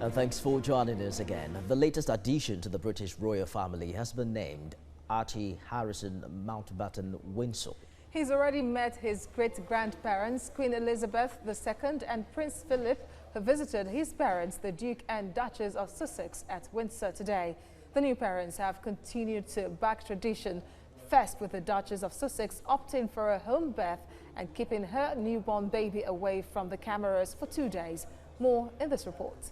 And thanks for joining us again. The latest addition to the British royal family has been named Archie Harrison Mountbatten-WINDSOR. He's already met his great-grandparents, Queen Elizabeth II and Prince Philip, who visited his parents, the Duke and Duchess of Sussex, at Windsor today. The new parents have continued to back tradition, first with the Duchess of Sussex opting for a home birth and keeping her newborn baby away from the cameras for 2 days. More in this report.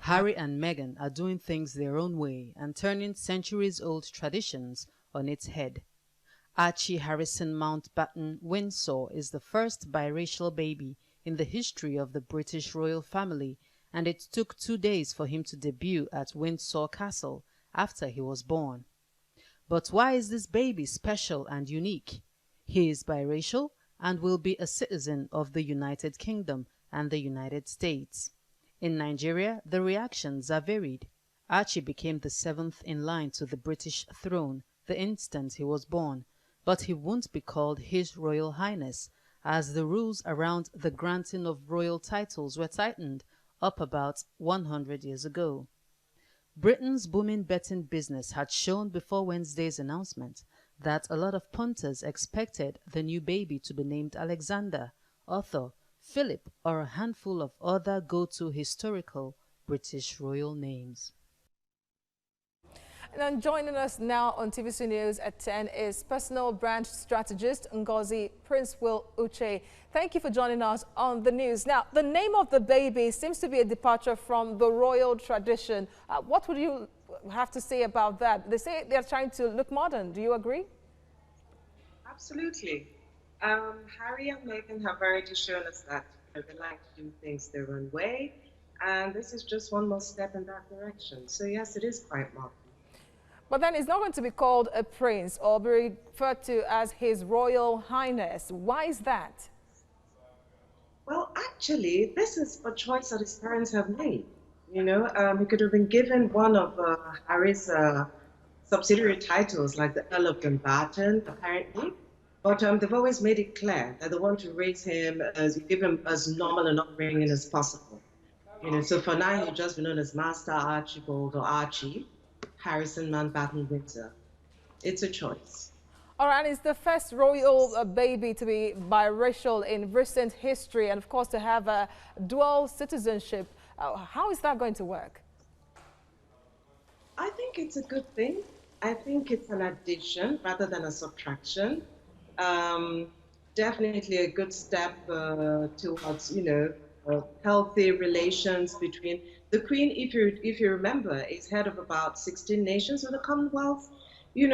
Harry and Meghan are doing things their own way and turning centuries-old traditions on its head. Archie Harrison Mountbatten-WINDSOR is the first biracial baby in the history of the British royal family, and it took 2 days for him to debut at Windsor Castle after he was born. But why is this baby special and unique? He is biracial and will be a citizen of the United Kingdom and the United States. In Nigeria, the reactions are varied. Archie became the 7th in line to the British throne the instant he was born, but he won't be called His Royal Highness, as the rules around the granting of royal titles were tightened up about 100 years ago. Britain's booming betting business had shown before Wednesday's announcement that a lot of punters expected the new baby to be named Alexander, Arthur, Philip, or a handful of other go-to historical British royal names. And joining us now on TVC News at 10 is personal brand strategist Ngozi Princewill Utchay. Thank you for joining us on the news. Now, the name of the baby seems to be a departure from the royal tradition. What would you have to say about that? They say they're trying to look modern. Do you agree? Absolutely. Harry and Meghan have already shown us that they like to do things their own way, and this is just one more step in that direction. So yes, it is quite modern. But then it's not going to be called a prince or be referred to as His Royal Highness. Why is that? Well, actually, this is a choice that his parents have made. You know, he could have been given one of Harry's subsidiary titles, like the Earl of Dumbarton, apparently. But they've always made it clear that they want to raise him, give him as normal an upbringing as possible. You know, so for now, he'll just be known as Master Archibald or Archie Harrison Mountbatten-WINDSOR. It's a choice. All right, it's the first royal baby to be biracial in recent history, and of course to have a dual citizenship. How is that going to work? I think it's a good thing. I think it's an addition rather than a subtraction. Definitely a good step towards, healthy relations between the Queen. If you remember, is head of about 16 nations in the Commonwealth.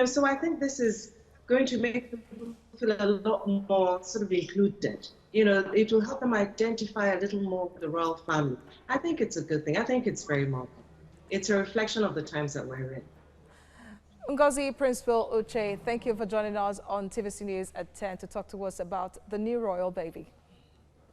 So I think this is going to make them feel a lot more sort of included. It will help them identify a little more with the royal family. I think it's a good thing. I think it's very modern. It's a reflection of the times that we're in. Ngozi Princewill Utchay, thank you for joining us on TVC News at 10 to talk to us about the new royal baby.